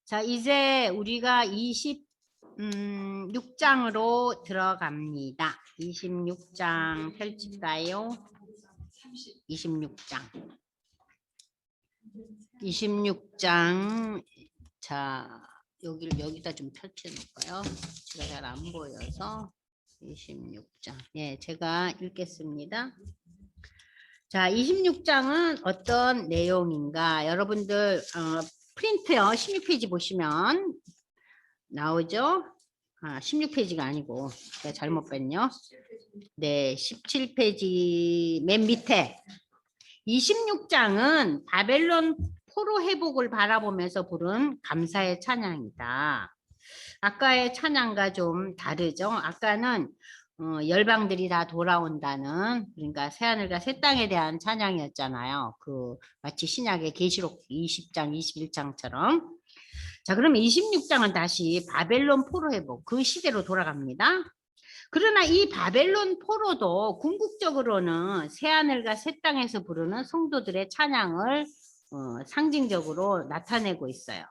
자, 이제 우리가 26장으로 들어갑니다. 26장 펼칠까요? 26장. 26장. 자, 여기다 좀 펼쳐 놓을까요? 제가 잘 안 보여서. 26장. 예, 제가 읽겠습니다. 자, 26장은 어떤 내용인가? 여러분들 프린트요. 16페이지 보시면 나오죠? 16페이지가 아니고 제가 잘못 뺐네요. 네, 17페이지 맨 밑에 26장은 바벨론 포로 회복을 바라보면서 부른 감사의 찬양이다. 아까의 찬양과 좀 다르죠? 아까는 열방들이 다 돌아온다는, 그러니까 새하늘과 새 땅에 대한 찬양이었잖아요. 마치 신약의 계시록 20장, 21장처럼. 자, 그러면 26장은 다시 바벨론 포로 회복, 그 시대로 돌아갑니다. 그러나 이 바벨론 포로도 궁극적으로는 새하늘과 새 땅에서 부르는 성도들의 찬양을 상징적으로 나타내고 있어요.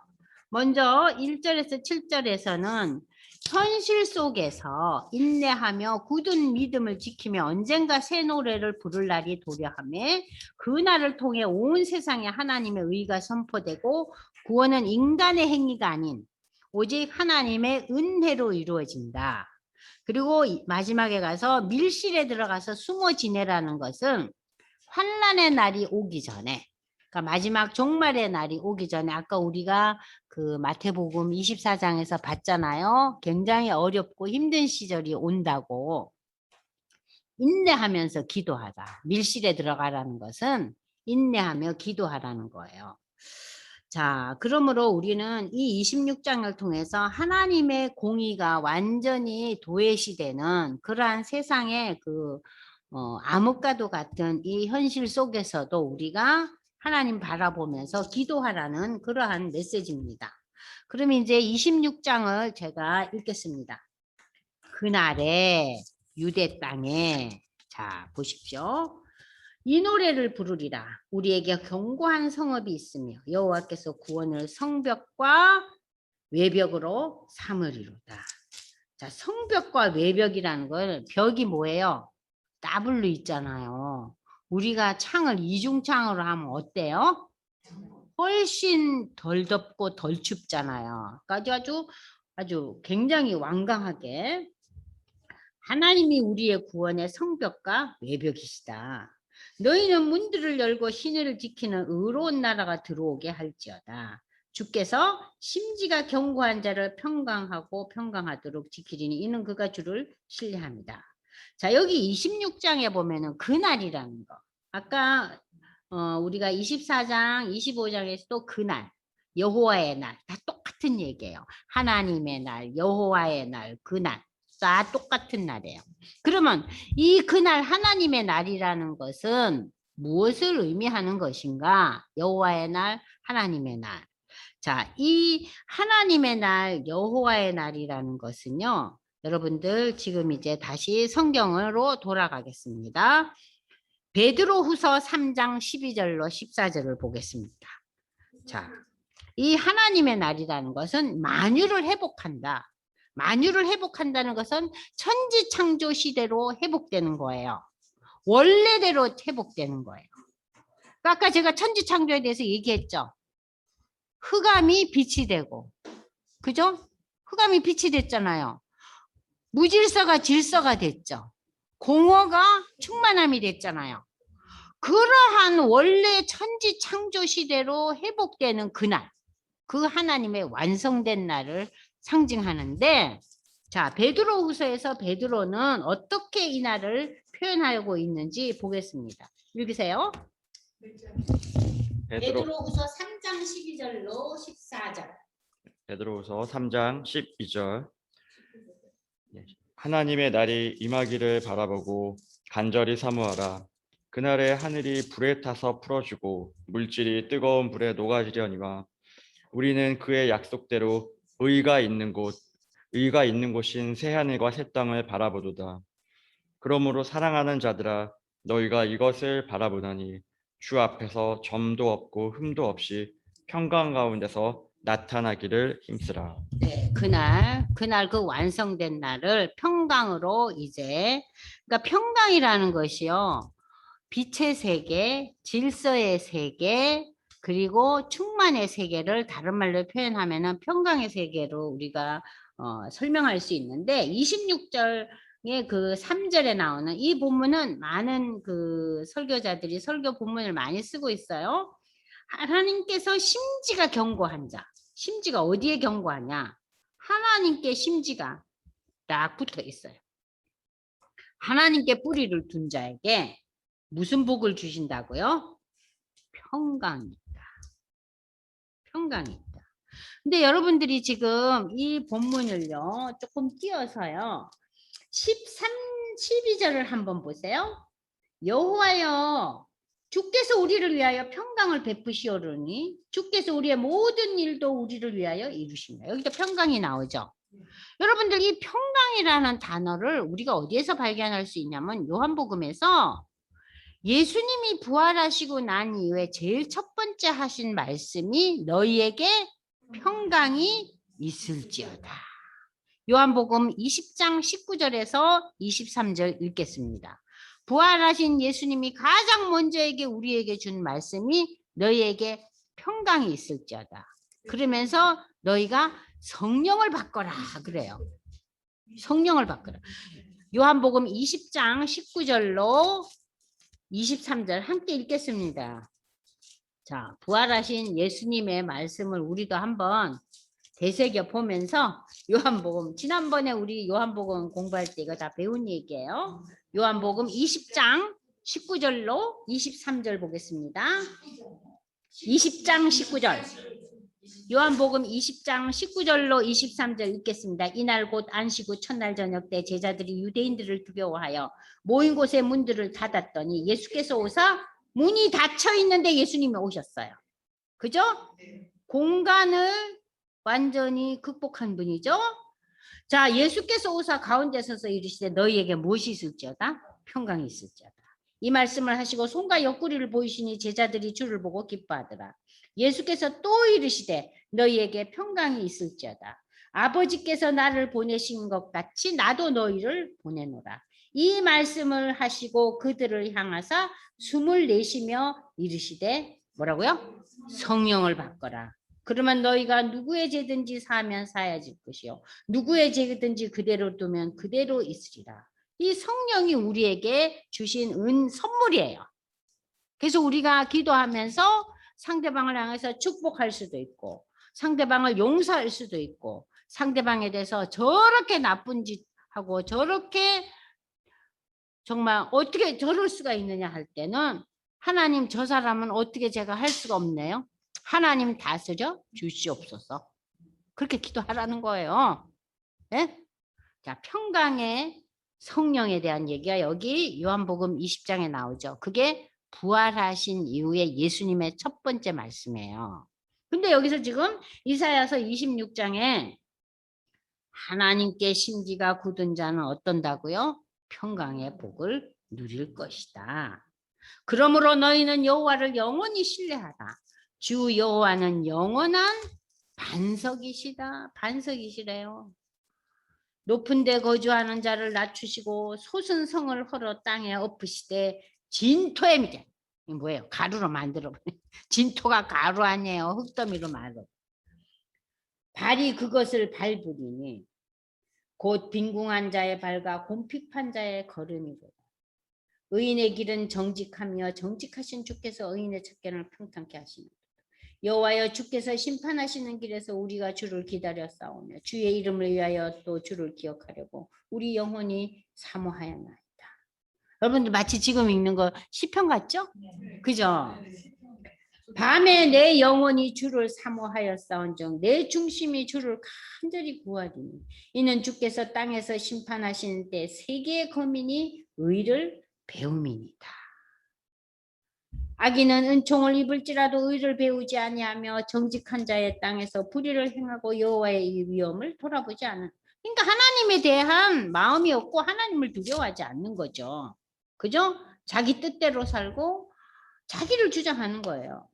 먼저 1절에서 7절에서는 현실 속에서 인내하며 굳은 믿음을 지키며 언젠가 새 노래를 부를 날이 도래하매 그 날을 통해 온 세상에 하나님의 의가 선포되고 구원은 인간의 행위가 아닌 오직 하나님의 은혜로 이루어진다. 그리고 마지막에 가서 밀실에 들어가서 숨어 지내라는 것은 환난의 날이 오기 전에, 그러니까 마지막 종말의 날이 오기 전에, 아까 우리가 그 마태복음 24장에서 봤잖아요. 굉장히 어렵고 힘든 시절이 온다고. 인내하면서 기도하다. 밀실에 들어가라는 것은 인내하며 기도하라는 거예요. 자, 그러므로 우리는 이 26장을 통해서 하나님의 공의가 완전히 도외시되는 그러한 세상의 암흑과도 같은 이 현실 속에서도 우리가 하나님 바라보면서 기도하라는 그러한 메시지입니다. 그러면 이제 26장을 제가 읽겠습니다. 그날에 유대 땅에, 자, 보십시오. 이 노래를 부르리라. 우리에게 견고한 성읍이 있으며 여호와께서 구원을 성벽과 외벽으로 삼으리로다. 자, 성벽과 외벽이라는 걸, 벽이 뭐예요? 더블로 있잖아요. 우리가 창을 이중창으로 하면 어때요? 훨씬 덜 덥고 덜 춥잖아요. 그러니까 아주 굉장히 완강하게 하나님이 우리의 구원의 성벽과 외벽이시다. 너희는 문들을 열고 시내를 지키는 의로운 나라가 들어오게 할지어다. 주께서 심지가 견고한 자를 평강하도록 지키리니 이는 그가 주를 신뢰합니다. 자, 여기 26장에 보면은 그날이라는 거. 아까 우리가 24장, 25장에서도 그날, 여호와의 날, 다 똑같은 얘기예요. 하나님의 날, 여호와의 날, 그날. 다 똑같은 날이에요. 그러면 이 그날 하나님의 날이라는 것은 무엇을 의미하는 것인가? 여호와의 날, 하나님의 날. 자, 이 하나님의 날, 여호와의 날이라는 것은요. 여러분들 지금 이제 다시 성경으로 돌아가겠습니다. 베드로후서 3장 12절로 14절을 보겠습니다. 자, 이 하나님의 날이라는 것은 만유를 회복한다. 만유를 회복한다는 것은 천지창조 시대로 회복되는 거예요. 원래대로 회복되는 거예요. 아까 제가 천지창조에 대해서 얘기했죠. 흑암이 빛이 되고, 그죠? 흑암이 빛이 됐잖아요. 무질서가 질서가 됐죠. 공허가 충만함이 됐잖아요. 그러한 원래 천지창조 시대로 회복되는 그날, 그 하나님의 완성된 날을 상징하는데, 자, 베드로후서에서 베드로는 어떻게 이 날을 표현하고 있는지 보겠습니다. 읽으세요. 베드로후서 3장 12절로 14절. 베드로후서 3장 12절. 하나님의 날이 임하기를 바라보고 간절히 사모하라. 그날에 하늘이 불에 타서 풀어지고 물질이 뜨거운 불에 녹아지려니와 우리는 그의 약속대로 의가 있는 곳인 새하늘과 새 땅을 바라보도다. 그러므로 사랑하는 자들아, 너희가 이것을 바라보나니 주 앞에서 점도 없고 흠도 없이 평강 가운데서 나타나기를 힘쓰라. 네, 그날 그 완성된 날을 평강으로 이제 그러니까 평강이라는 것이요. 빛의 세계, 질서의 세계, 그리고 충만의 세계를 다른 말로 표현하면은 평강의 세계로 우리가 설명할 수 있는데 26절의 그 3절에 나오는 이 본문은 많은 그 설교자들이 설교 본문을 많이 쓰고 있어요. 하나님께서 심지가 견고한 자. 심지가 어디에 견고하냐? 하나님께 심지가 딱 붙어 있어요. 하나님께 뿌리를 둔 자에게 무슨 복을 주신다고요? 평강이 있다. 평강이 있다. 근데 여러분들이 지금 이 본문을요, 조금 띄어서요, 12절을 한번 보세요. 여호와여, 주께서 우리를 위하여 평강을 베푸시오르니 주께서 우리의 모든 일도 우리를 위하여 이루십니다. 여기도 평강이 나오죠. 여러분들 이 평강이라는 단어를 우리가 어디에서 발견할 수 있냐면 요한복음에서 예수님이 부활하시고 난 이후에 제일 첫 번째 하신 말씀이 너희에게 평강이 있을지어다. 요한복음 20장 19절에서 23절 읽겠습니다. 부활하신 예수님이 가장 먼저에게 우리에게 준 말씀이 너희에게 평강이 있을지어다. 그러면서 너희가 성령을 받거라 그래요. 성령을 받거라. 요한복음 20장 19절로 23절 함께 읽겠습니다. 자, 부활하신 예수님의 말씀을 우리도 한번 되새겨 보면서 요한복음, 지난번에 우리 요한복음 공부할 때 이거 다 배운 얘기예요. 요한복음 20장 19절로 23절 보겠습니다. 20장 19절. 요한복음 20장 19절로 23절 읽겠습니다. 이날 곧 안식 후 첫날 저녁 때 제자들이 유대인들을 두려워하여 모인 곳의 문들을 닫았더니 예수께서 오사 문이 닫혀 있는데 예수님이 오셨어요. 그죠? 공간을 완전히 극복한 분이죠. 자, 예수께서 오사 가운데 서서 이르시되 너희에게 무엇이 있을지어다? 평강이 있을지어다. 이 말씀을 하시고 손과 옆구리를 보이시니 제자들이 주를 보고 기뻐하더라. 예수께서 또 이르시되 너희에게 평강이 있을지어다. 아버지께서 나를 보내신 것 같이 나도 너희를 보내노라. 이 말씀을 하시고 그들을 향하사 숨을 내쉬며 이르시되 뭐라고요? 성령을 받거라. 그러면 너희가 누구의 죄든지 사하면 사야질 것이요 누구의 죄든지 그대로 두면 그대로 있으리라. 이 성령이 우리에게 주신 선물이에요. 그래서 우리가 기도하면서 상대방을 향해서 축복할 수도 있고 상대방을 용서할 수도 있고 상대방에 대해서 저렇게 나쁜 짓 하고 저렇게 정말 어떻게 저럴 수가 있느냐 할 때는 하나님 저 사람은 어떻게 제가 할 수가 없네요. 하나님 다스려 주시옵소서. 그렇게 기도하라는 거예요. 네? 자, 평강의 성령에 대한 얘기가 여기 요한복음 20장에 나오죠. 그게 부활하신 이후에 예수님의 첫 번째 말씀이에요. 근데 여기서 지금 이사야서 26장에 하나님께 심기가 굳은 자는 어떤다고요? 평강의 복을 누릴 것이다. 그러므로 너희는 여호와를 영원히 신뢰하라. 주 여호와는 영원한 반석이시다. 반석이시래요. 높은 데 거주하는 자를 낮추시고 솟은 성을 헐어 땅에 엎으시되 진토의 밑에 뭐예요? 가루로 만들어 진토가 가루 아니에요. 흙더미로 만들어. 발이 그것을 밟으리니 곧 빈궁한 자의 발과 곰핍한 자의 걸음이로다. 의인의 길은 정직하며 정직하신 주께서 의인의 척견을 평탄케 하시는 여호와여 주께서 심판하시는 길에서 우리가 주를 기다려 싸우며 주의 이름을 위하여 또 주를 기억하려고 우리 영혼이 사모하였나이다. 여러분들 마치 지금 읽는 거 시편 같죠? 그죠? 밤에 내 영혼이 주를 사모하였사온즉 내 중심이 주를 간절히 구하리니 이는 주께서 땅에서 심판하시는 때 세계의 거민이 의를 배움이니이다. 악인은 은총을 입을지라도 의를 배우지 아니하며 정직한 자의 땅에서 불의를 행하고 여호와의 위엄을 돌아보지 않은. 그러니까 하나님에 대한 마음이 없고 하나님을 두려워하지 않는 거죠. 그죠? 자기 뜻대로 살고 자기를 주장하는 거예요.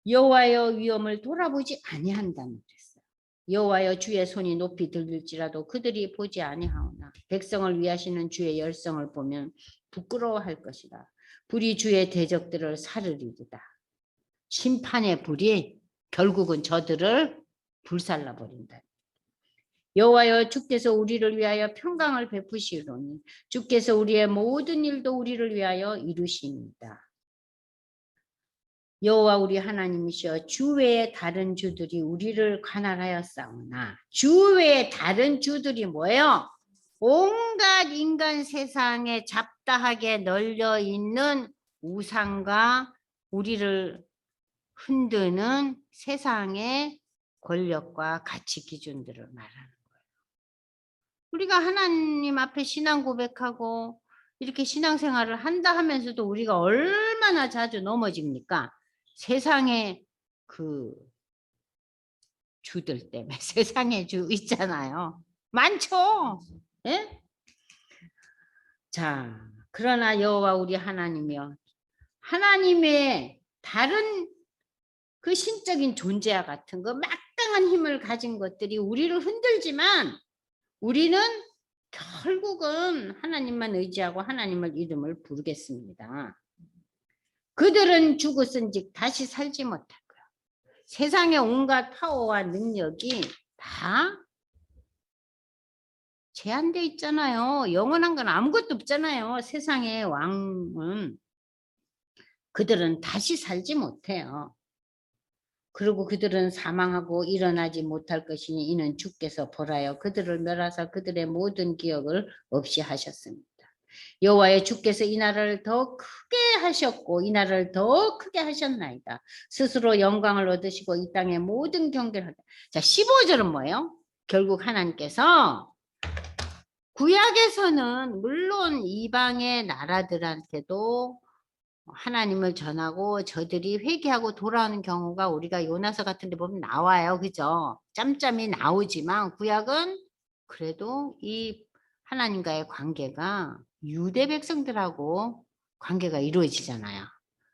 여호와여 위엄을 돌아보지 아니한다는 그랬어요. 여호와여 주의 손이 높이 들릴지라도 그들이 보지 아니하오나 백성을 위하시는 주의 열성을 보면 부끄러워할 것이다. 불이 주의 대적들을 사르리리다. 심판의 불이 결국은 저들을 불살라 버린다. 여호와여 주께서 우리를 위하여 평강을 베푸시오니 주께서 우리의 모든 일도 우리를 위하여 이루시니이다. 여호와 우리 하나님이시여 주 외의 다른 주들이 우리를 관할하였사오나 주 외의 다른 주들이 뭐예요? 온갖 인간 세상에 잡다하게 널려 있는 우상과 우리를 흔드는 세상의 권력과 가치 기준들을 말하는 거예요. 우리가 하나님 앞에 신앙 고백하고 이렇게 신앙생활을 한다 하면서도 우리가 얼마나 자주 넘어집니까? 세상의 그 주들 때문에. 세상의 주 있잖아요. 많죠. 예? 자, 그러나 여호와 우리 하나님이여 하나님의 다른 그 신적인 존재와 같은 그 막강한 힘을 가진 것들이 우리를 흔들지만 우리는 결국은 하나님만 의지하고 하나님을 이름을 부르겠습니다. 그들은 죽었은즉 다시 살지 못할 거야. 세상의 온갖 파워와 능력이 다 제한돼 있잖아요. 영원한 건 아무것도 없잖아요. 세상의 왕은. 그들은 다시 살지 못해요. 그리고 그들은 사망하고 일어나지 못할 것이니 이는 주께서 보라여 그들을 멸하사 그들의 모든 기억을 없이 하셨습니다. 여호와의 주께서 이 나라를 더 크게 하셨고 이 나라를 더 크게 하셨나이다. 스스로 영광을 얻으시고 이 땅의 모든 경계를 하다. 자, 15절은 뭐예요? 결국 하나님께서 구약에서는 물론 이방의 나라들한테도 하나님을 전하고 저들이 회개하고 돌아오는 경우가 우리가 요나서 같은 데 보면 나와요. 그죠? 짬짬이 나오지만 구약은 그래도 이 하나님과의 관계가 유대 백성들하고 관계가 이루어지잖아요.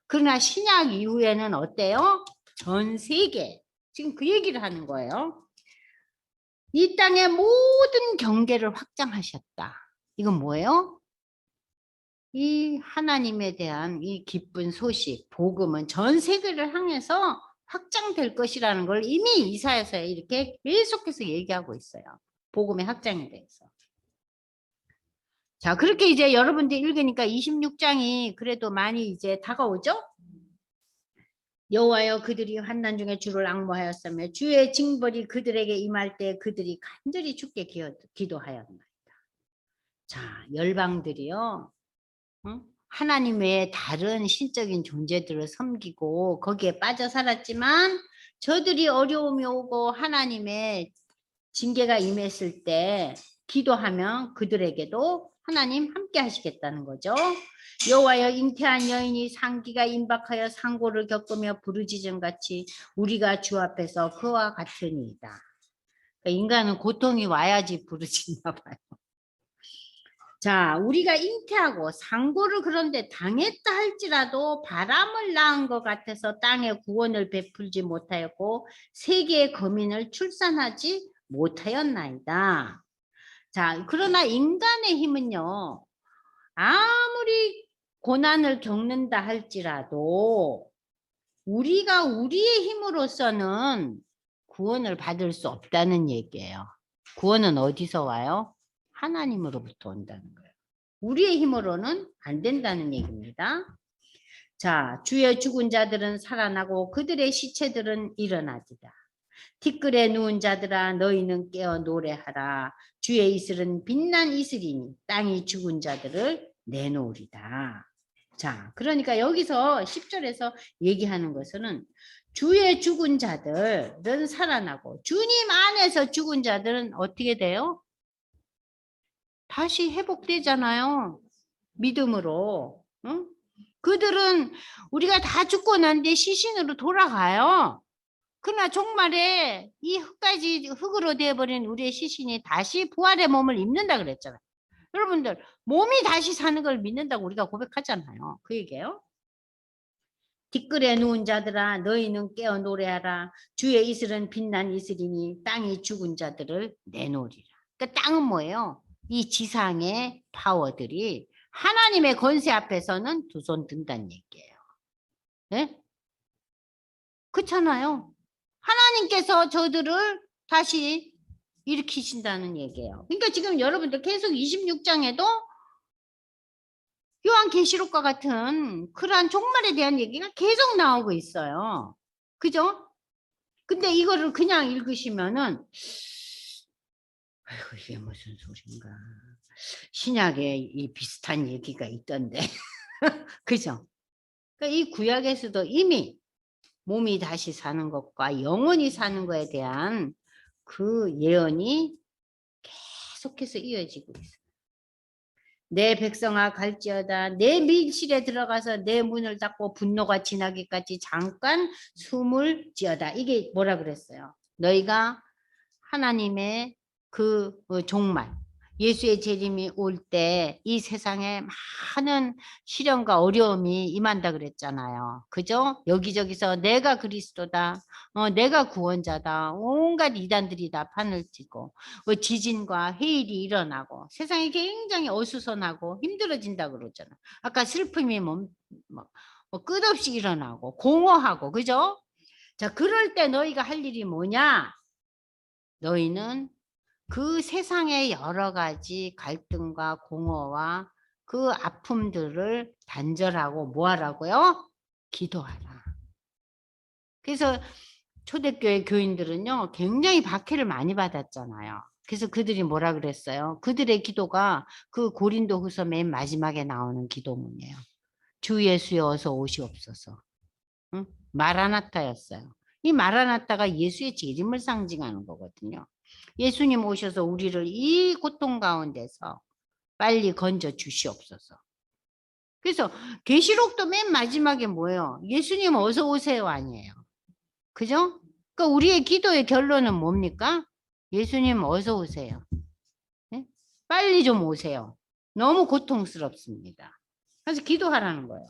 그러나 신약 이후에는 어때요? 전 세계. 지금 그 얘기를 하는 거예요. 이 땅의 모든 경계를 확장하셨다. 이건 뭐예요? 이 하나님에 대한 이 기쁜 소식, 복음은 전 세계를 향해서 확장될 것이라는 걸 이미 이사야서에 이렇게 계속해서 얘기하고 있어요. 복음의 확장에 대해서. 자, 그렇게 이제 여러분들이 읽으니까 26장이 그래도 많이 이제 다가오죠? 여호와여 그들이 환난 중에 주를 앙모하였으며 주의 징벌이 그들에게 임할 때 그들이 간절히 주께 기도하였나이다. 자, 열방들이요. 하나님 외에 다른 신적인 존재들을 섬기고 거기에 빠져 살았지만 저들이 어려움이 오고 하나님의 징계가 임했을 때 기도하면 그들에게도 하나님 함께 하시겠다는 거죠. 여호와여 잉태한 여인이 상기가 임박하여 상고를 겪으며 부르짖음같이 우리가 주 앞에서 그와 같으니이다. 그러니까 인간은 고통이 와야지 부르짖나 봐요. 자, 우리가 잉태하고 상고를 그런데 당했다 할지라도 바람을 낳은 것 같아서 땅에 구원을 베풀지 못하였고 세계의 거민을 출산하지 못하였나이다. 자, 그러나 인간의 힘은요, 아무리 고난을 겪는다 할지라도 우리가 우리의 힘으로서는 구원을 받을 수 없다는 얘기예요. 구원은 어디서 와요? 하나님으로부터 온다는 거예요. 우리의 힘으로는 안 된다는 얘기입니다. 자, 주의 죽은 자들은 살아나고 그들의 시체들은 일어나리라. 티끌에 누운 자들아 너희는 깨어 노래하라. 주의 이슬은 빛난 이슬이니 땅이 죽은 자들을 내놓으리다. 자, 그러니까 여기서 10절에서 얘기하는 것은 주의 죽은 자들은 살아나고 주님 안에서 죽은 자들은 어떻게 돼요? 다시 회복되잖아요. 믿음으로. 응? 그들은 우리가 다 죽고 난 뒤에 시신으로 돌아가요. 그러나 종말에 이 흙으로 되어버린 우리의 시신이 다시 부활의 몸을 입는다 그랬잖아요. 여러분들 몸이 다시 사는 걸 믿는다고 우리가 고백하잖아요. 그 얘기예요. 뒷글에 누운 자들아 너희는 깨어 노래하라. 주의 이슬은 빛난 이슬이니 땅이 죽은 자들을 내놓으리라. 그러니까 땅은 뭐예요? 이 지상의 파워들이 하나님의 권세 앞에서는 두 손 든다는 얘기예요. 네? 그렇잖아요. 하나님께서 저들을 다시 일으키신다는 얘기예요. 그러니까 지금 여러분들 계속 26장에도 요한계시록과 같은 그러한 종말에 대한 얘기가 계속 나오고 있어요. 그죠? 근데 이거를 그냥 읽으시면은 아이고 이게 무슨 소린가. 신약에 이 비슷한 얘기가 있던데. 그죠? 그러니까 이 구약에서도 이미 몸이 다시 사는 것과 영원히 사는 것에 대한 그 예언이 계속해서 이어지고 있어요. 내 백성아 갈지어다 내 밀실에 들어가서 내 문을 닫고 분노가 지나기까지 잠깐 숨을 지어다. 이게 뭐라 그랬어요? 너희가 하나님의 그 종말 예수의 재림이 올 때 이 세상에 많은 시련과 어려움이 임한다 그랬잖아요. 그죠? 여기저기서 내가 그리스도다. 내가 구원자다. 온갖 이단들이 다 판을 치고 지진과 해일이 일어나고 세상이 굉장히 어수선하고 힘들어진다 그러잖아요. 아까 슬픔이 뭐 끝없이 일어나고 공허하고 그죠? 자, 그럴 때 너희가 할 일이 뭐냐? 너희는 그 세상의 여러 가지 갈등과 공허와 그 아픔들을 단절하고 뭐 하라고요? 기도하라. 그래서 초대교회 교인들은요, 굉장히 박해를 많이 받았잖아요. 그래서 그들이 뭐라 그랬어요? 그들의 기도가 그 고린도 후서 맨 마지막에 나오는 기도문이에요. 주 예수여 어서 오시옵소서. 응? 마라나타였어요. 이 마라나타가 예수의 재림을 상징하는 거거든요. 예수님 오셔서 우리를 이 고통 가운데서 빨리 건져 주시옵소서. 그래서 계시록도 맨 마지막에 뭐예요? 예수님 어서 오세요 아니에요. 그죠? 그러니까 우리의 기도의 결론은 뭡니까? 예수님 어서 오세요. 네? 빨리 좀 오세요. 너무 고통스럽습니다. 그래서 기도하라는 거예요.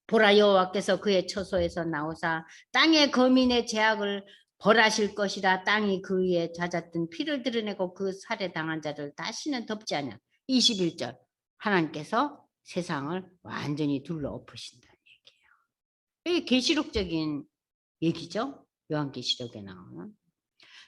보라 여호와께서 그의 처소에서 나오사 땅의 거민의 제약을 벌하실 것이라. 땅이 그 위에 잦았던 피를 드러내고 그 살해당한 자를 다시는 덮지 않냐. 21절 하나님께서 세상을 완전히 둘러엎으신다는 얘기예요. 이게 계시록적인 얘기죠. 요한계시록에 나오는.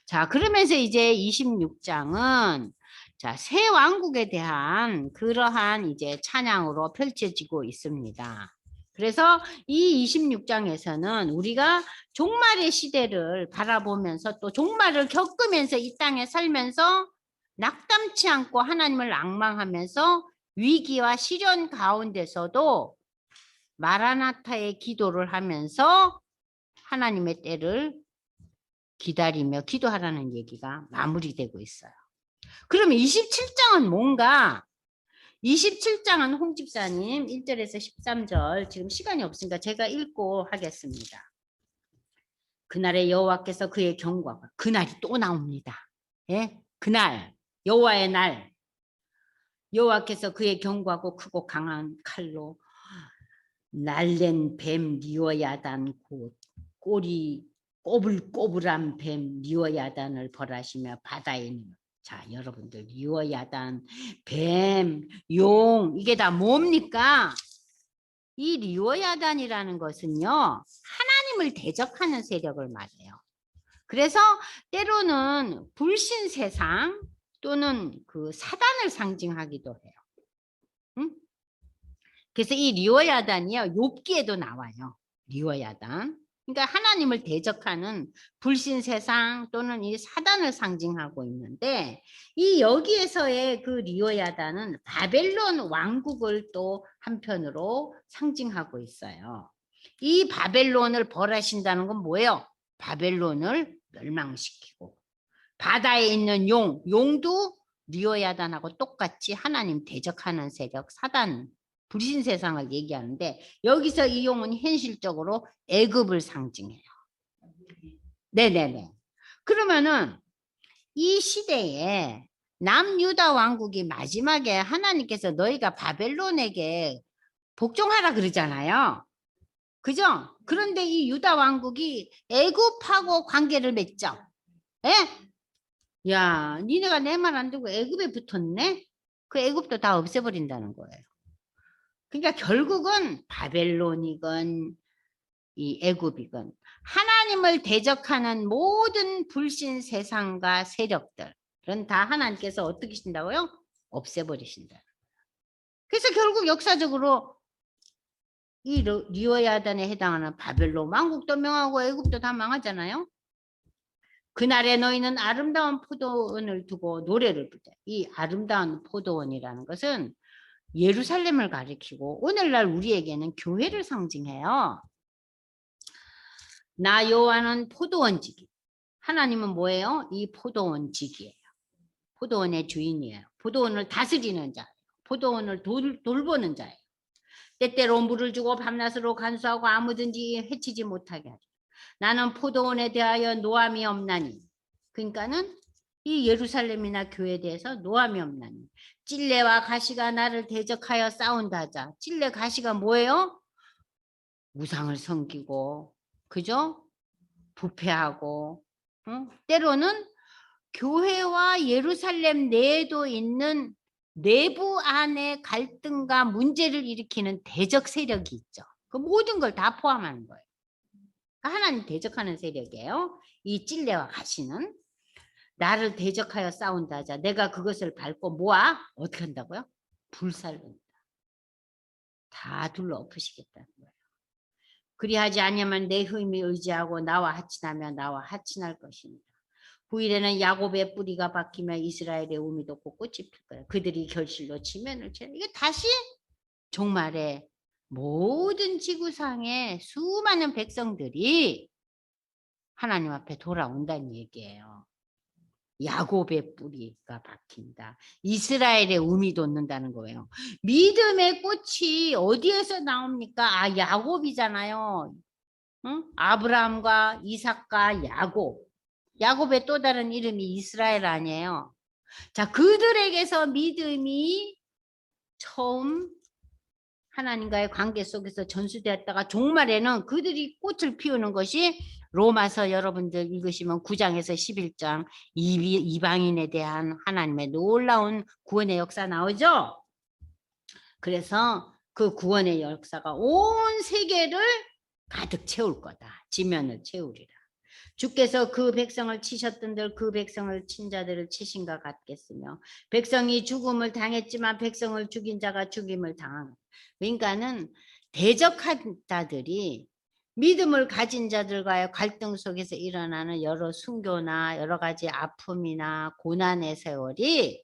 자, 그러면서 이제 26장은 자, 새 왕국에 대한 그러한 이제 찬양으로 펼쳐지고 있습니다. 그래서 이 26장에서는 우리가 종말의 시대를 바라보면서 또 종말을 겪으면서 이 땅에 살면서 낙담치 않고 하나님을 앙망하면서 위기와 시련 가운데서도 마라나타의 기도를 하면서 하나님의 때를 기다리며 기도하라는 얘기가 마무리되고 있어요. 그러면 27장은 뭔가? 27장은 홍 집사님 1절에서 13절 지금 시간이 없으니까 제가 읽고 하겠습니다. 그날에 여호와께서 그의 경고하고 그날이 또 나옵니다. 예? 그날 여호와의 날 여호와께서 그의 경고하고 크고 강한 칼로 날랜 뱀 리워야단 곧 꼬리 꼬불꼬불한 뱀 리워야단을 벌하시며 바다에 있는 자 여러분들 리워야단 뱀 용 이게 다 뭡니까? 이 리워야단이라는 것은요 하나님을 대적하는 세력을 말해요. 그래서 때로는 불신 세상 또는 그 사단을 상징하기도 해요. 응? 그래서 이 리워야단이요 욥기에도 나와요. 리워야단. 그러니까 하나님을 대적하는 불신 세상 또는 이 사단을 상징하고 있는데 이 여기에서의 그 리워야단은 바벨론 왕국을 또 한편으로 상징하고 있어요. 이 바벨론을 벌하신다는 건 뭐예요? 바벨론을 멸망시키고 바다에 있는 용도 리워야단하고 똑같이 하나님 대적하는 세력 사단 불신 세상을 얘기하는데 여기서 이 용은 현실적으로 애굽을 상징해요. 네네네. 그러면은 이 시대에 남유다 왕국이 마지막에 하나님께서 너희가 바벨론에게 복종하라 그러잖아요. 그죠? 그런데 이 유다 왕국이 애굽하고 관계를 맺죠. 예? 야, 니네가 내 말 안 듣고 애굽에 붙었네? 그 애굽도 다 없애버린다는 거예요. 그러니까 결국은 바벨론이건 이 애굽이건 하나님을 대적하는 모든 불신 세상과 세력들은 다 하나님께서 어떻게 하신다고요? 없애버리신다. 그래서 결국 역사적으로 이 리오야단에 해당하는 바벨론 왕국도 명하고 애굽도 다 망하잖아요. 그날에 너희는 아름다운 포도원을 두고 노래를 부르자. 이 아름다운 포도원이라는 것은 예루살렘을 가리키고 오늘날 우리에게는 교회를 상징해요. 나 여호와는 포도원지기. 하나님은 뭐예요? 이 포도원지기예요. 포도원의 주인이에요. 포도원을 다스리는 자, 포도원을 돌보는 자예요. 때때로 물을 주고 밤낮으로 간수하고 아무든지 해치지 못하게 하죠. 나는 포도원에 대하여 노함이 없나니. 그러니까는 이 예루살렘이나 교회에 대해서 노함이 없나니. 찔레와 가시가 나를 대적하여 싸운다 하자. 찔레 가시가 뭐예요? 우상을 섬기고, 그죠? 부패하고, 응? 때로는 교회와 예루살렘 내에도 있는 내부 안에 갈등과 문제를 일으키는 대적 세력이 있죠. 그 모든 걸 다 포함하는 거예요. 하나님 대적하는 세력이에요. 이 찔레와 가시는 나를 대적하여 싸운다 하자. 내가 그것을 밟고 모아 어떻게 한다고요? 불살른다. 다 둘러 엎으시겠다는 거예요. 그리하지 않으면 내 힘이 의지하고 나와 하친하며 나와 하친할 것입니다. 후일에는 야곱의 뿌리가 박히며 이스라엘의 우미 돋고 꽃이 필 거예요. 그들이 결실로 지면을 채. 이게 다시 종말에 모든 지구상의 수많은 백성들이 하나님 앞에 돌아온다는 얘기예요. 야곱의 뿌리가 박힌다. 이스라엘의 우미 돋는다는 거예요. 믿음의 꽃이 어디에서 나옵니까? 아, 야곱이잖아요. 응? 아브라함과 이삭과 야곱. 야곱의 또 다른 이름이 이스라엘 아니에요. 자, 그들에게서 믿음이 처음 하나님과의 관계 속에서 전수되었다가 종말에는 그들이 꽃을 피우는 것이 로마서 여러분들 읽으시면 9장에서 11장 이방인에 대한 하나님의 놀라운 구원의 역사 나오죠. 그래서 그 구원의 역사가 온 세계를 가득 채울 거다. 지면을 채우리라. 주께서 그 백성을 치셨던들 그 백성을 친 자들을 치신가 같겠으며 백성이 죽음을 당했지만 백성을 죽인 자가 죽임을 당한. 그러니까는 대적한 자들이 믿음을 가진 자들과의 갈등 속에서 일어나는 여러 순교나 여러 가지 아픔이나 고난의 세월이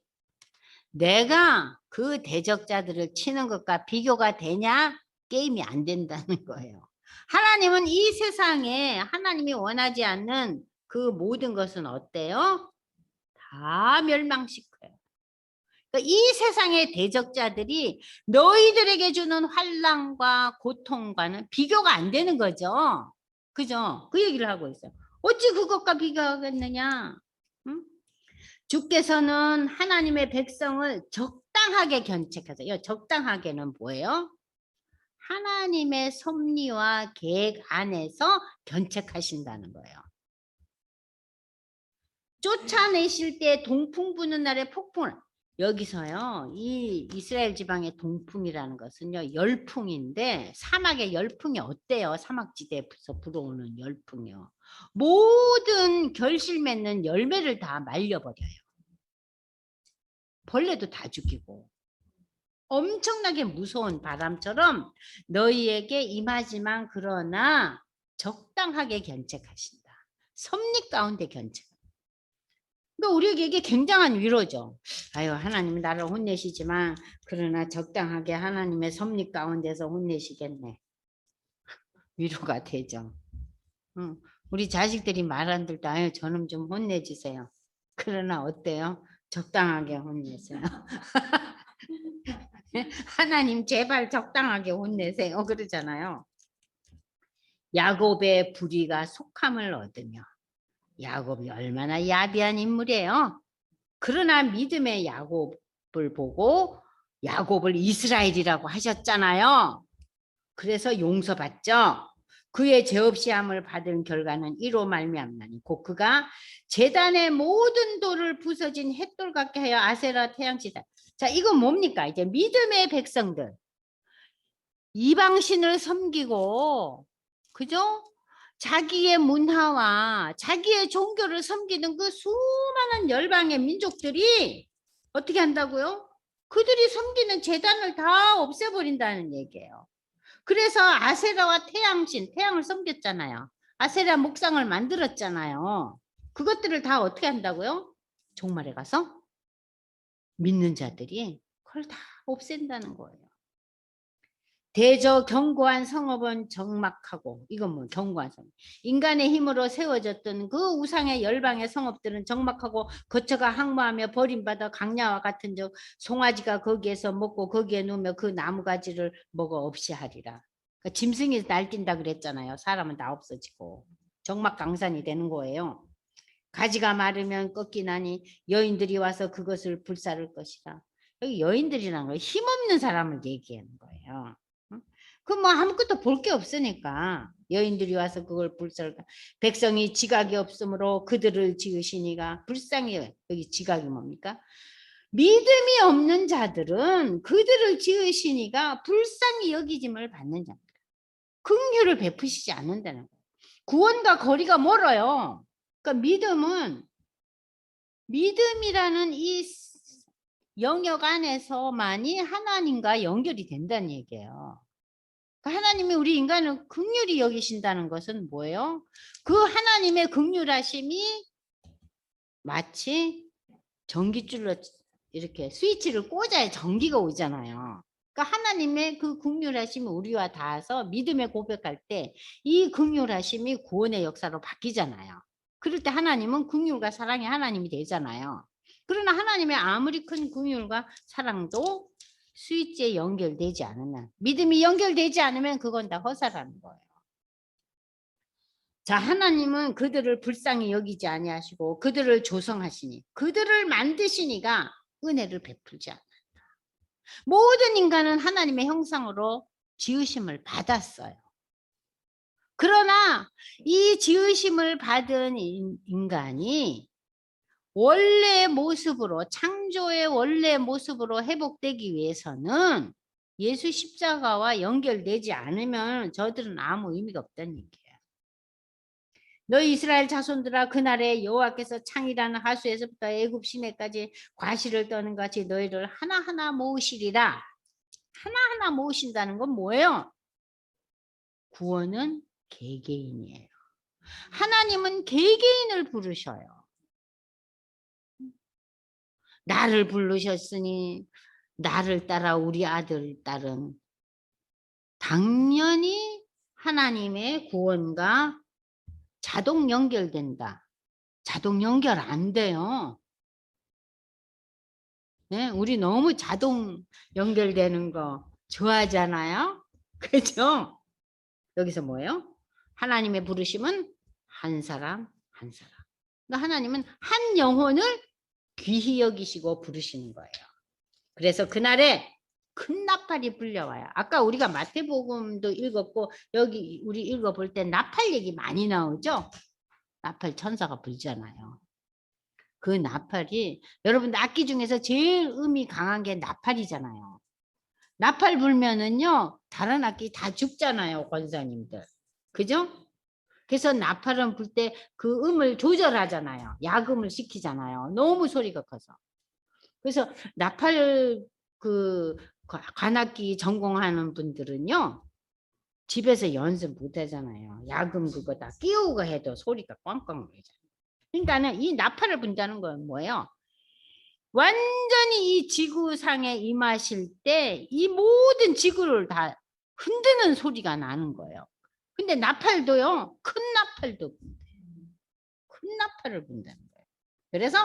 내가 그 대적자들을 치는 것과 비교가 되냐? 게임이 안 된다는 거예요. 하나님은 이 세상에 하나님이 원하지 않는 그 모든 것은 어때요? 다 멸망시켜요. 그러니까 이 세상의 대적자들이 너희들에게 주는 환난과 고통과는 비교가 안 되는 거죠. 그죠? 그 얘기를 하고 있어요. 어찌 그것과 비교하겠느냐? 응? 주께서는 하나님의 백성을 적당하게 견책하세요. 적당하게는 뭐예요? 하나님의 섭리와 계획 안에서 견책하신다는 거예요. 쫓아내실 때 동풍 부는 날에 폭풍을. 여기서요. 이 이스라엘 지방의 동풍이라는 것은요. 열풍인데 사막의 열풍이 어때요? 사막지대에서 불어오는 열풍이요. 모든 결실 맺는 열매를 다 말려버려요. 벌레도 다 죽이고. 엄청나게 무서운 바람처럼 너희에게 임하지만 그러나 적당하게 견책하신다. 섭리 가운데 견책. 그러니까 우리에게 이게 굉장한 위로죠. 아유, 하나님 나를 혼내시지만 그러나 적당하게 하나님의 섭리 가운데서 혼내시겠네. 위로가 되죠. 응. 우리 자식들이 말 안 들때 아유 저놈 좀 혼내주세요. 그러나 어때요? 적당하게 혼내세요. 하나님 제발 적당하게 혼내세요. 그러잖아요. 야곱의 불의가 속함을 얻으며. 야곱이 얼마나 야비한 인물이에요. 그러나 믿음의 야곱을 보고 야곱을 이스라엘이라고 하셨잖아요. 그래서 용서받죠. 그의 죄 없이 함을 받은 결과는 이로 말미암나니 곧 그가 제단의 모든 돌을 부서진 햇돌 같게 하여 아세라 태양시다. 자, 이건 뭡니까? 이제 믿음의 백성들. 이방신을 섬기고, 그죠? 자기의 문화와 자기의 종교를 섬기는 그 수많은 열방의 민족들이 어떻게 한다고요? 그들이 섬기는 제단을 다 없애버린다는 얘기예요. 그래서 아세라와 태양신, 태양을 섬겼잖아요. 아세라 목상을 만들었잖아요. 그것들을 다 어떻게 한다고요? 종말에 가서 믿는 자들이 그걸 다 없앤다는 거예요. 대저 견고한 성읍은 적막하고, 이건 뭐 견고한 성읍. 인간의 힘으로 세워졌던 그 우상의 열방의 성읍들은 적막하고 거처가 항모하며 버림받아 강야와 같은 즉 송아지가 거기에서 먹고 거기에 누우며 그 나무가지를 먹어 없이 하리라. 그러니까 짐승이 날뛴다 그랬잖아요. 사람은 다 없어지고 적막강산이 되는 거예요. 가지가 마르면 꺾이나니 여인들이 와서 그것을 불사를 것이라. 여기 여인들이라는 거 힘없는 사람을 얘기하는 거예요. 그 뭐 아무것도 볼 게 없으니까 여인들이 와서 그걸 불사를. 백성이 지각이 없으므로 그들을 지으시니가. 불쌍히, 여기 지각이 뭡니까? 믿음이 없는 자들은 그들을 지으시니가 불쌍히 여기짐을 받는 자입니다. 긍휼을 베푸시지 않는다는 거예요. 구원과 거리가 멀어요. 그러니까 믿음이라는 이 영역 안에서만이 하나님과 연결이 된다는 얘기예요. 하나님이 우리 인간을 긍휼히 여기신다는 것은 뭐예요? 그 하나님의 긍휼하심이 마치 전기줄로 이렇게 스위치를 꽂아야 전기가 오잖아요. 그러니까 하나님의 그 긍휼하심이 우리와 닿아서 믿음에 고백할 때 이 긍휼하심이 구원의 역사로 바뀌잖아요. 그럴 때 하나님은 긍휼과 사랑의 하나님이 되잖아요. 그러나 하나님의 아무리 큰 긍휼과 사랑도 스위치에 연결되지 않으면, 믿음이 연결되지 않으면 그건 다 허사라는 거예요. 자, 하나님은 그들을 불쌍히 여기지 아니하시고 그들을 조성하시니, 그들을 만드시니가 은혜를 베풀지 않는다. 모든 인간은 하나님의 형상으로 지으심을 받았어요. 그러나 이 지으심을 받은 인간이 원래의 모습으로, 창조의 원래 모습으로 회복되기 위해서는 예수 십자가와 연결되지 않으면 저들은 아무 의미가 없다는 얘기예요. 너희 이스라엘 자손들아, 그날에 여호와께서 창이라는 하수에서부터 애굽 시내까지 과실을 떠는 같이 너희를 하나하나 모으시리라. 하나하나 모으신다는 건 뭐예요? 구원은 개개인이에요. 하나님은 개개인을 부르셔요. 나를 부르셨으니 나를 따라 우리 아들, 딸은 당연히 하나님의 구원과 자동 연결된다. 자동 연결 안 돼요. 네? 우리 너무 자동 연결되는 거 좋아하잖아요. 그죠? 여기서 뭐예요? 하나님의 부르심은 한 사람 한 사람. 그러니까 하나님은 한 영혼을 귀히 여기시고 부르시는 거예요. 그래서 그날에 큰 나팔이 불려와요. 아까 우리가 마태복음도 읽었고 여기 우리 읽어볼 때 나팔 얘기 많이 나오죠? 나팔 천사가 불잖아요. 그 나팔이, 여러분 악기 중에서 제일 음이 강한 게 나팔이잖아요. 나팔 불면은요 다른 악기 다 죽잖아요, 권사님들. 그죠? 그래서 나팔은 불 때 그 음을 조절하잖아요. 야금을 시키잖아요. 너무 소리가 커서. 그래서 나팔 그 관악기 전공하는 분들은요 집에서 연습 못 하잖아요. 야금 그거 다 끼우고 해도 소리가 꽝꽝 울리잖아요. 그러니까는 이 나팔을 분다는 건 뭐예요? 완전히 이 지구상에 임하실 때 이 모든 지구를 다 흔드는 소리가 나는 거예요. 근데 나팔도요, 큰 나팔도 분대요. 큰 나팔을 분다는 거예요. 그래서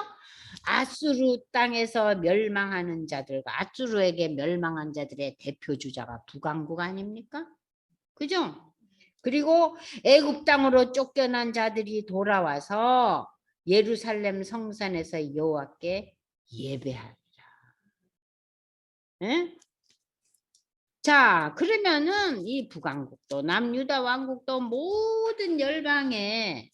아수르 땅에서 멸망하는 자들과 아수르에게 멸망한 자들의 대표 주자가 북왕국 아닙니까? 그죠? 그리고 애굽 땅으로 쫓겨난 자들이 돌아와서 예루살렘 성산에서 여호와께 예배하리라. 예? 자, 그러면은 이 북왕국도 남유다 왕국도 모든 열방에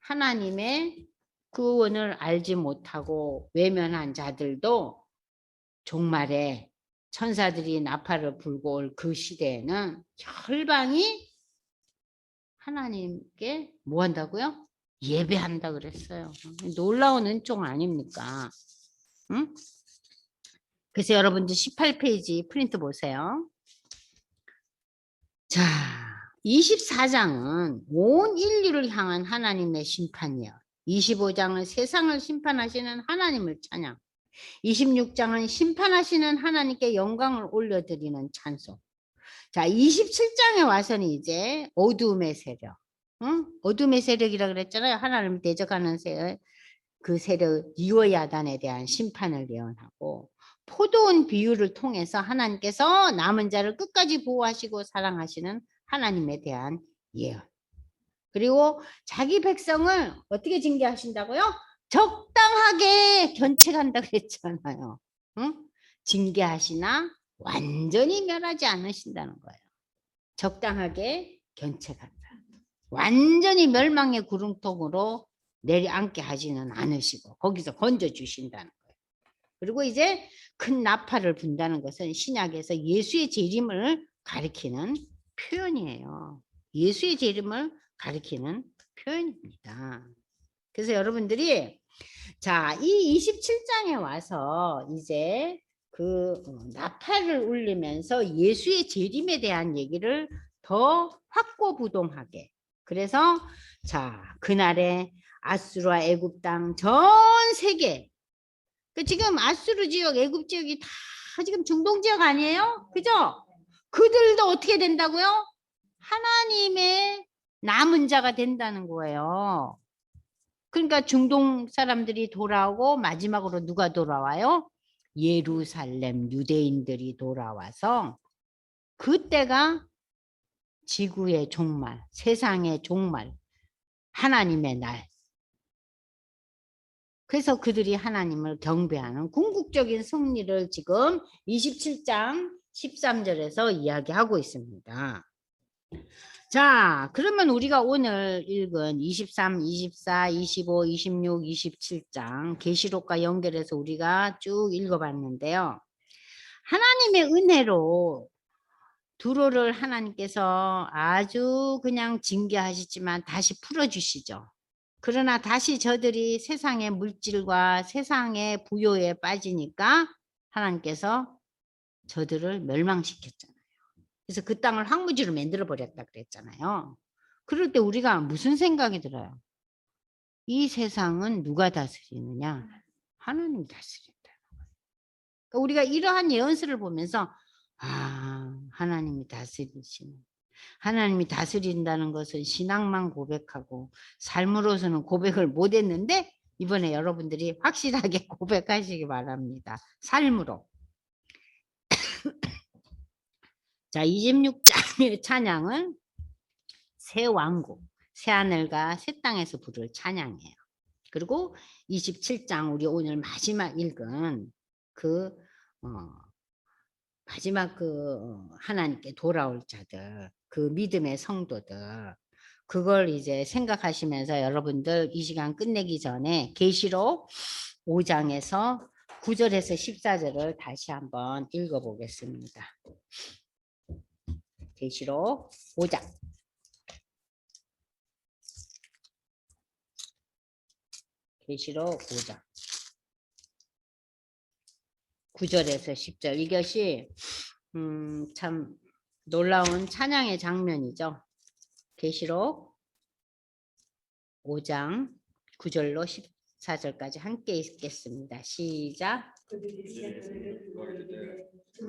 하나님의 구원을 알지 못하고 외면한 자들도 종말에 천사들이 나팔을 불고 올 그 시대에는 열방이 하나님께 뭐 한다고요? 예배한다 그랬어요. 놀라운 은총 아닙니까? 응? 그래서 여러분들 18페이지 프린트 보세요. 자, 24장은 온 인류를 향한 하나님의 심판이요. 25장은 세상을 심판하시는 하나님을 찬양. 26장은 심판하시는 하나님께 영광을 올려드리는 찬송. 자, 27장에 와서는 이제 어둠의 세력. 응? 어둠의 세력이라 그랬잖아요. 하나님을 대적하는 세력. 그 세력 이워야단에 대한 심판을 예언하고 포도원 비유를 통해서 하나님께서 남은 자를 끝까지 보호하시고 사랑하시는 하나님에 대한 예언. 그리고 자기 백성을 어떻게 징계하신다고요? 적당하게 견책한다 그랬잖아요. 응? 징계하시나 완전히 멸하지 않으신다는 거예요. 적당하게 견책한다. 완전히 멸망의 구름통으로 내려앉게 하지는 않으시고 거기서 건져주신다는 거예요. 그리고 이제 큰 나팔을 분다는 것은 신약에서 예수의 재림을 가리키는 표현이에요. 예수의 재림을 가리키는 표현입니다. 그래서 여러분들이 자, 이 27장에 와서 이제 그 나팔을 울리면서 예수의 재림에 대한 얘기를 더 확고부동하게. 그래서 자, 그날에 아수르와 애굽 땅 전 세계 그 지금 아수르 지역, 애굽 지역이 다 지금 중동 지역 아니에요? 그죠? 그들도 어떻게 된다고요? 하나님의 남은 자가 된다는 거예요. 그러니까 중동 사람들이 돌아오고 마지막으로 누가 돌아와요? 예루살렘 유대인들이 돌아와서 그때가 지구의 종말, 세상의 종말, 하나님의 날. 그래서 그들이 하나님을 경배하는 궁극적인 승리를 지금 27장 13절에서 이야기하고 있습니다. 자, 그러면 우리가 오늘 읽은 23, 24, 25, 26, 27장 계시록과 연결해서 우리가 쭉 읽어봤는데요. 하나님의 은혜로 두로를 하나님께서 아주 그냥 징계하시지만 다시 풀어주시죠. 그러나 다시 저들이 세상의 물질과 세상의 부요에 빠지니까 하나님께서 저들을 멸망시켰잖아요. 그래서 그 땅을 황무지로 만들어 버렸다 그랬잖아요. 그럴 때 우리가 무슨 생각이 들어요? 이 세상은 누가 다스리느냐? 하나님이 다스린다. 그러니까 우리가 이러한 예언서를 보면서 하나님이 다스리시는, 하나님이 다스린다는 것은 신앙만 고백하고 삶으로서는 고백을 못했는데 이번에 여러분들이 확실하게 고백하시기 바랍니다. 삶으로. 자, 26장의 찬양은 새 왕국, 새 하늘과 새 땅에서 부를 찬양이에요. 그리고 27장 우리 오늘 마지막 읽은 그 마지막 그 하나님께 돌아올 자들, 그 믿음의 성도들, 그걸 이제 생각하시면서 여러분들 이 시간 끝내기 전에 계시록 5장에서 9절에서 14절을 다시 한번 읽어보겠습니다. 계시록 5장. 계시록 5장 9절에서 10절. 이것이 참 놀라운 찬양의 장면이죠. 계시록 5장 9절로 14절까지 함께 읽겠습니다. 시작.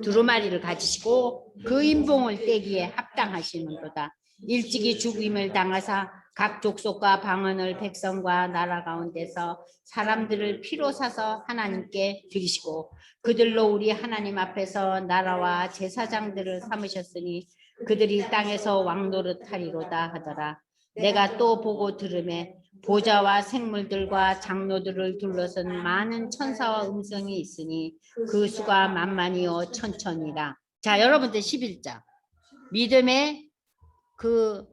두루마리를 가지시고 그 인봉을 떼기에 합당하시는도다. 일찍이 죽임을 당하사 각 족속과 방언을 백성과 나라 가운데서 사람들을 피로 사서 하나님께 드리시고 그들로 우리 하나님 앞에서 나라와 제사장들을 삼으셨으니 그들이 땅에서 왕노릇하리로다 하더라. 내가 또 보고 들으매 보좌와 생물들과 장로들을 둘러선 많은 천사와 음성이 있으니 그 수가 만만이요 천천이라. 자, 여러분들 11장. 믿음의 그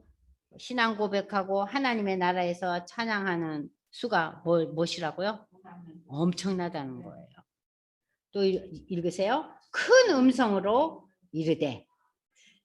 신앙 고백하고 하나님의 나라에서 찬양하는 수가 무엇이라고요? 엄청나다는 거예요. 또 읽으세요. 큰 음성으로 이르되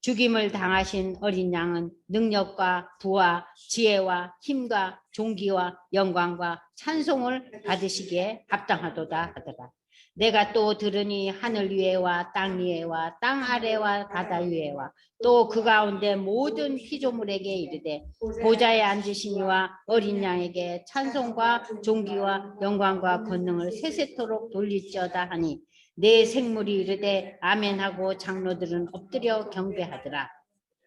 죽임을 당하신 어린 양은 능력과 부와 지혜와 힘과 존귀와 영광과 찬송을 받으시기에 합당하도다 하더라. 내가 또 들으니 하늘 위에와 땅 위에와 땅 아래와 바다 위에와 또 그 가운데 모든 피조물에게 이르되 보좌에 앉으신 이와 어린 양에게 찬송과 존귀와 영광과 권능을 세세토록 돌릴지어다 하니 내 생물이 이르되 아멘하고 장로들은 엎드려 경배하더라.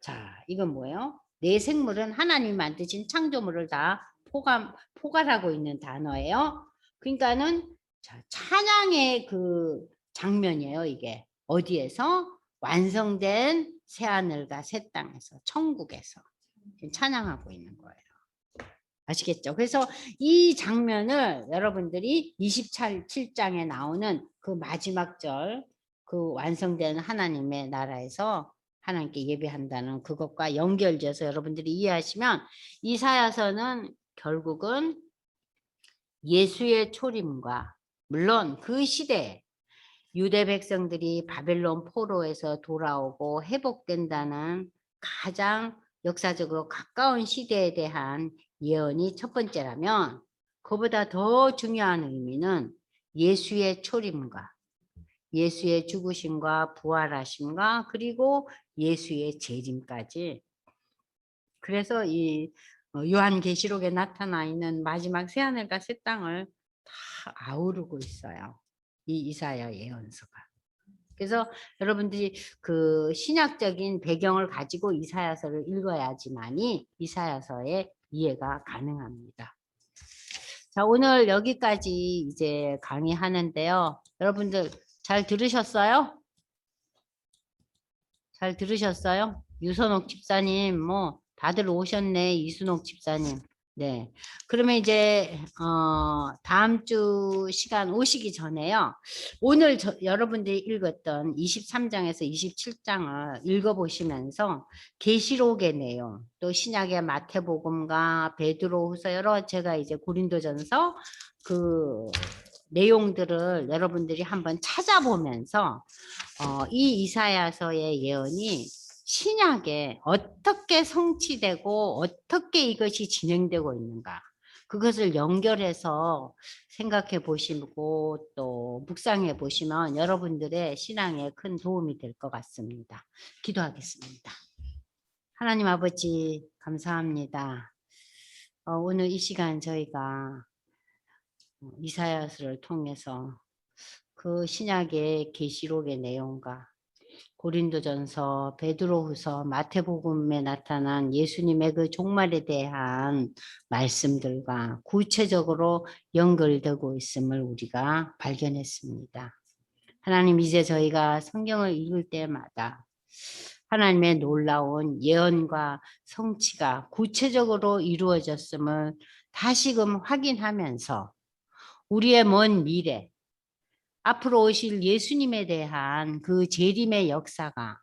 자, 이건 뭐예요? 내 생물은 하나님 만드신 창조물을 다 포괄하고 있는 단어예요. 그러니까는 자, 찬양의 그 장면이에요. 이게 어디에서? 완성된 새하늘과 새 땅에서, 천국에서 찬양하고 있는 거예요. 아시겠죠? 그래서 이 장면을 여러분들이 27장에 나오는 그 마지막 절, 그 완성된 하나님의 나라에서 하나님께 예배한다는 그것과 연결돼서 여러분들이 이해하시면 이사야서는 결국은 예수의 초림과 물론 그 시대에 유대 백성들이 바벨론 포로에서 돌아오고 회복된다는 가장 역사적으로 가까운 시대에 대한 예언이 첫 번째라면 그보다 더 중요한 의미는 예수의 초림과 예수의 죽으심과 부활하심과 그리고 예수의 재림까지. 그래서 이 요한계시록에 나타나 있는 마지막 새하늘과 새 땅을 다 아우르고 있어요. 이 이사야 예언서가. 그래서 여러분들이 그 신약적인 배경을 가지고 이사야서를 읽어야지만이 이사야서의 이해가 가능합니다. 자, 오늘 여기까지 이제 강의하는데요. 여러분들 잘 들으셨어요? 잘 들으셨어요? 유선옥 집사님, 뭐 다들 오셨네. 이순옥 집사님. 네. 그러면 이제 다음 주 시간 오시기 전에요. 오늘 여러분들이 읽었던 23장에서 27장을 읽어보시면서 계시록의 내용, 또 신약의 마태복음과 베드로후서 여러 제가 이제 고린도전서 그 내용들을 여러분들이 한번 찾아보면서 이 이사야서의 예언이 신약에 어떻게 성취되고 어떻게 이것이 진행되고 있는가 그것을 연결해서 생각해 보시고 또 묵상해 보시면 여러분들의 신앙에 큰 도움이 될 것 같습니다. 기도하겠습니다. 하나님 아버지 감사합니다. 오늘 이 시간 저희가 이사야서를 통해서 그 신약의 계시록의 내용과 고린도전서, 베드로후서, 마태복음에 나타난 예수님의 그 종말에 대한 말씀들과 구체적으로 연결되고 있음을 우리가 발견했습니다. 하나님 이제 저희가 성경을 읽을 때마다 하나님의 놀라운 예언과 성취가 구체적으로 이루어졌음을 다시금 확인하면서 우리의 먼 미래 앞으로 오실 예수님에 대한 그 재림의 역사가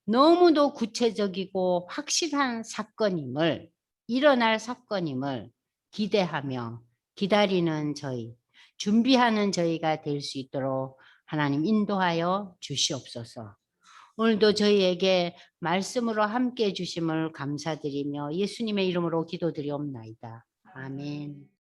너무도 구체적이고 확실한 사건임을 일어날 사건임을 기대하며 기다리는 저희 준비하는 저희가 될 수 있도록 하나님 인도하여 주시옵소서. 오늘도 저희에게 말씀으로 함께해 주심을 감사드리며 예수님의 이름으로 기도드리옵나이다. 아멘.